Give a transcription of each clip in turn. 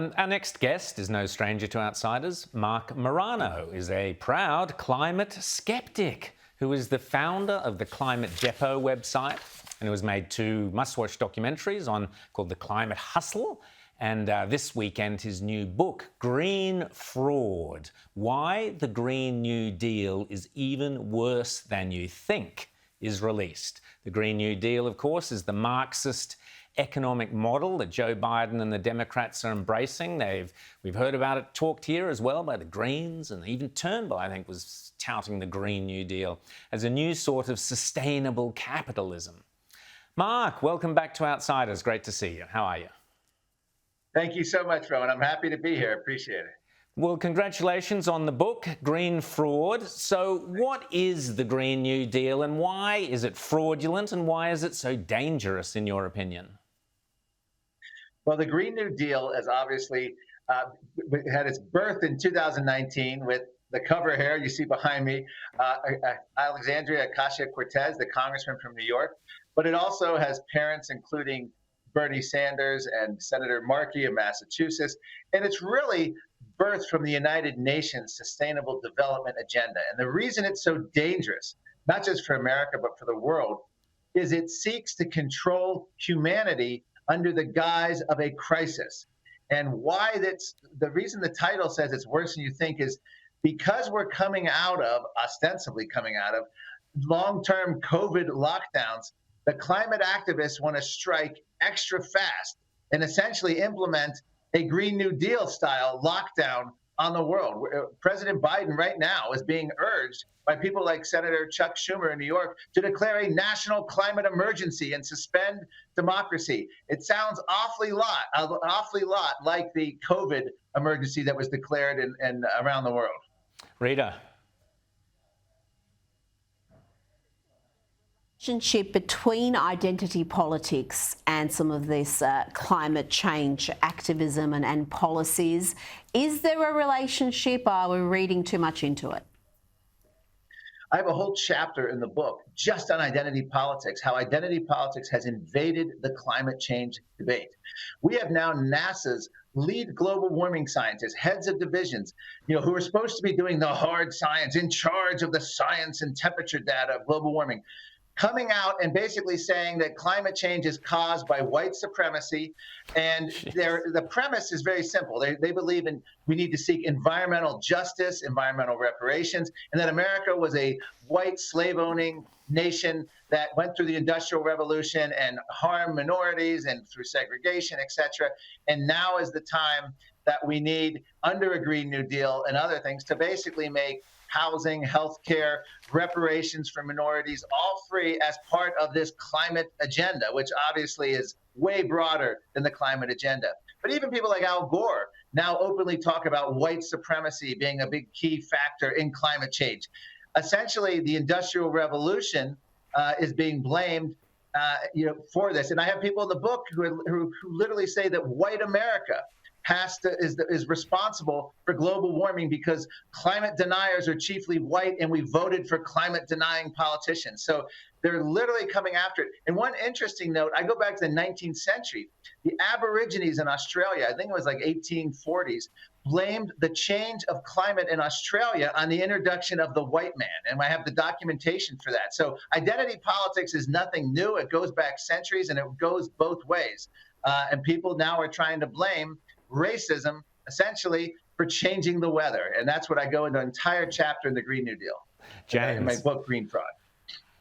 Our next guest is no stranger to outsiders. Marc Morano is a proud climate skeptic who is the founder of the Climate Depot website and who has made two must-watch documentaries called The Climate Hustle and this weekend his new book, Green Fraud, Why the Green New Deal is Even Worse Than You Think, is released. The Green New Deal, of course, is the Marxist economic model that Joe Biden and the Democrats are embracing. We've heard about it talked here as well by the Greens, and even Turnbull, I think, was touting the Green New Deal as a new sort of sustainable capitalism. Marc, welcome back to Outsiders. Great to see you. How are you? Thank you so much, Rowan. I'm happy to be here. Appreciate it. Well, congratulations on the book, Green Fraud. So what is the Green New Deal and why is it fraudulent and why is it so dangerous in your opinion? Well, the Green New Deal has obviously had its birth in 2019 with the cover here you see behind me, Alexandria Ocasio-Cortez, the congressman from New York. But it also has parents including Bernie Sanders and Senator Markey of Massachusetts. And it's really birthed from the United Nations Sustainable Development Agenda. And the reason it's so dangerous, not just for America, but for the world, is it seeks to control humanity under the guise of a crisis. And why that's the reason the title says it's worse than you think is because we're ostensibly coming out of long-term COVID lockdowns. The climate activists want to strike extra fast and essentially implement a Green New Deal style lockdown on the world. President Biden right now is being urged by people like Senator Chuck Schumer in New York to declare a national climate emergency and suspend democracy. It sounds awfully lot like the COVID emergency that was declared in around the world. Rita. Relationship between identity politics and some of this climate change activism and policies. Is there a relationship? Are we reading too much into it? I have a whole chapter in the book just on identity politics, how identity politics has invaded the climate change debate. We have now NASA's lead global warming scientists, heads of divisions, who are supposed to be doing the hard science, in charge of the science and temperature data of global warming, coming out and basically saying that climate change is caused by white supremacy. And the premise is very simple. They believe we need to seek environmental justice, environmental reparations, and that America was a white slave-owning nation that went through the Industrial Revolution and harmed minorities and through segregation, et cetera. And now is the time that we need, under a Green New Deal and other things, to basically make housing, healthcare, reparations for minorities, all free as part of this climate agenda, which obviously is way broader than the climate agenda. But even people like Al Gore now openly talk about white supremacy being a big key factor in climate change. Essentially, the Industrial Revolution is being blamed for this. And I have people in the book who literally say that white America is responsible for global warming because climate deniers are chiefly white and we voted for climate denying politicians. So they're literally coming after it. And one interesting note, I go back to the 19th century. The Aborigines in Australia, I think it was like 1840s, blamed the change of climate in Australia on the introduction of the white man. And I have the documentation for that. So identity politics is nothing new. It goes back centuries and it goes both ways. And people now are trying to blame racism, essentially, for changing the weather. And that's what I go into an entire chapter in the Green New Deal, in my book, Green Fraud.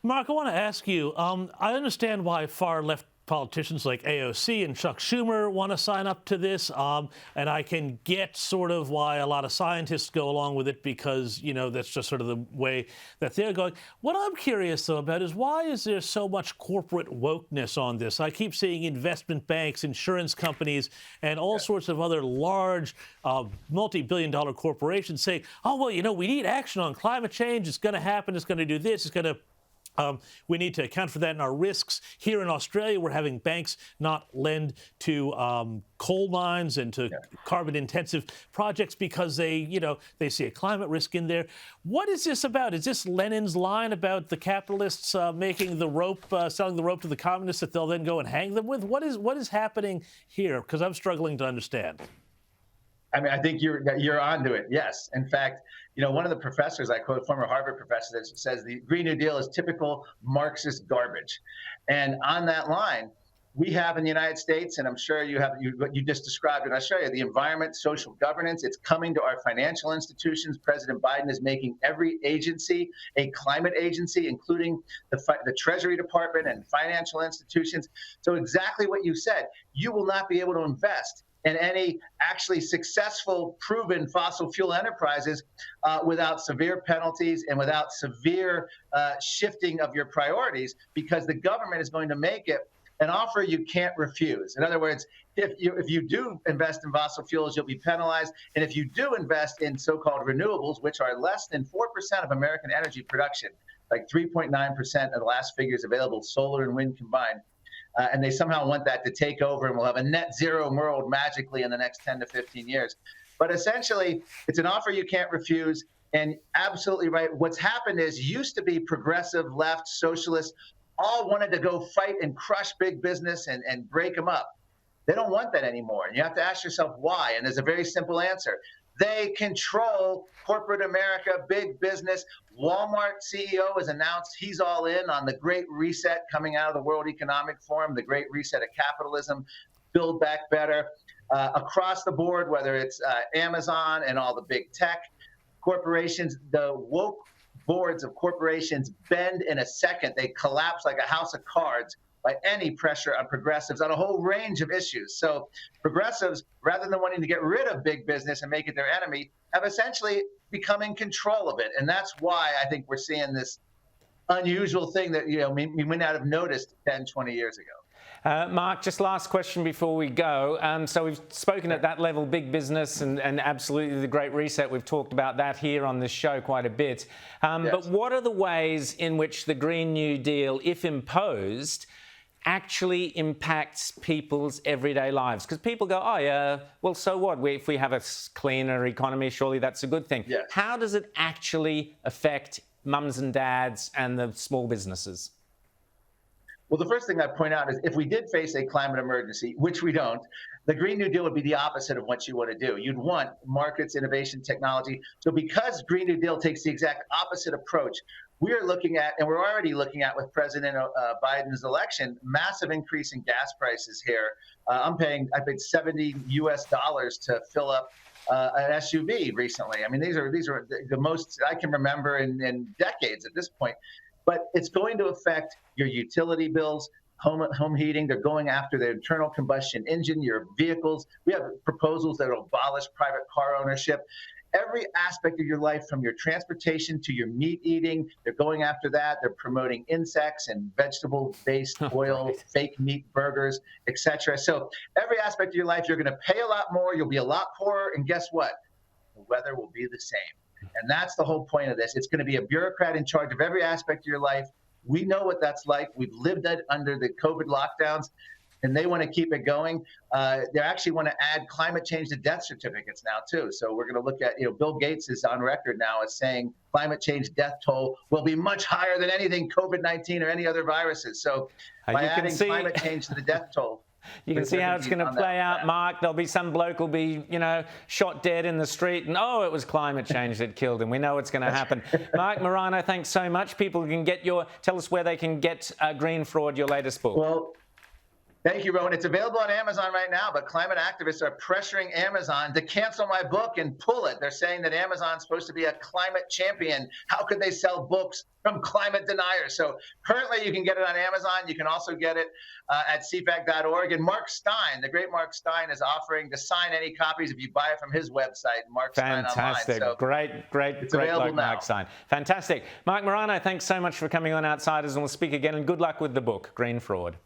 Marc, I want to ask you, I understand why far-left politicians like AOC and Chuck Schumer want to sign up to this, and I can get sort of why a lot of scientists go along with it because, that's just sort of the way that they're going. What I'm curious, though, about is why is there so much corporate wokeness on this? I keep seeing investment banks, insurance companies, and all sorts of other large multi-billion-dollar corporations saying, oh, well, we need action on climate change. It's going to happen. It's going to do this. It's going to we need to account for that in our risks. Here in Australia, we're having banks not lend to coal mines and to carbon-intensive projects because they see a climate risk in there. What is this about? Is this Lenin's line about the capitalists making the rope, selling the rope to the communists that they'll then go and hang them with? What is happening here? Because I'm struggling to understand. I mean, I think you're onto it. Yes. In fact, one of the professors I quote, former Harvard professor, that says the Green New Deal is typical Marxist garbage. And on that line, we have in the United States, and I'm sure you have what you just described in Australia, the environment, social governance. It's coming to our financial institutions. President Biden is making every agency a climate agency, including the Treasury Department and financial institutions. So exactly what you said, you will not be able to invest in any actually successful, proven fossil fuel enterprises without severe penalties and without severe shifting of your priorities, because the government is going to make it an offer you can't refuse. In other words, if you do invest in fossil fuels, you'll be penalized. And if you do invest in so-called renewables, which are less than 4% of American energy production, like 3.9% of the last figures available, solar and wind combined, and they somehow want that to take over, and we'll have a net zero world magically in the next 10 to 15 years. But essentially, it's an offer you can't refuse. And absolutely right. What's happened is, used to be progressive, left, socialists, all wanted to go fight and crush big business and break them up. They don't want that anymore. And you have to ask yourself why. And there's a very simple answer. They control corporate America, big business. Walmart CEO has announced he's all in on the Great Reset coming out of the World Economic Forum, the Great Reset of capitalism, Build Back Better. Across the board, whether it's Amazon and all the big tech corporations, the woke boards of corporations bend in a second. They collapse like a house of cards by any pressure on progressives on a whole range of issues. So progressives, rather than wanting to get rid of big business and make it their enemy, have essentially become in control of it. And that's why I think we're seeing this unusual thing that we may not have noticed 10, 20 years ago. Mark, just last question before we go. So we've spoken at that level, big business and absolutely the Great Reset. We've talked about that here on this show quite a bit. Yes. But what are the ways in which the Green New Deal, if imposed, actually impacts people's everyday lives? Because people go, oh, yeah, well, so what? If we have a cleaner economy, surely that's a good thing. Yes. How does it actually affect mums and dads and the small businesses? Well, the first thing I point out is, if we did face a climate emergency, which we don't, the Green New Deal would be the opposite of what you want to do. You'd want markets, innovation, technology. So because Green New Deal takes the exact opposite approach, we're looking at, and we're already looking at with President Biden's election, massive increase in gas prices here. I paid $70 to fill up an SUV recently. I mean, these are the most I can remember in decades at this point. But it's going to affect your utility bills, home heating. They're going after the internal combustion engine, your vehicles. We have proposals that will abolish private car ownership. Every aspect of your life, from your transportation to your meat eating, they're going after that. They're promoting insects and vegetable-based oil, fake meat burgers, etc. So every aspect of your life, you're going to pay a lot more. You'll be a lot poorer. And guess what? The weather will be the same. And that's the whole point of this. It's going to be a bureaucrat in charge of every aspect of your life. We know what that's like. We've lived it under the COVID lockdowns, and they want to keep it going. They actually want to add climate change to death certificates now, too. So we're going to look at, Bill Gates is on record now as saying climate change death toll will be much higher than anything COVID-19 or any other viruses. So by adding climate change to the death toll, you can see how it's going to play out, Mark. There'll be some bloke who'll be, shot dead in the street, and it was climate change that killed him. We know it's going to happen. Marc Morano, thanks so much. People can tell us where they can get Green Fraud, your latest book. Well, thank you, Rowan. It's available on Amazon right now, but climate activists are pressuring Amazon to cancel my book and pull it. They're saying that Amazon's supposed to be a climate champion. How could they sell books from climate deniers? So currently you can get it on Amazon. You can also get it at cfac.org. And Mark Stein, the great Mark Stein, is offering to sign any copies if you buy it from his website, Mark Stein Online. Fantastic. So great bloke, Mark Stein. Fantastic. Marc Morano, thanks so much for coming on Outsiders, and we'll speak again, and good luck with the book, Green Fraud.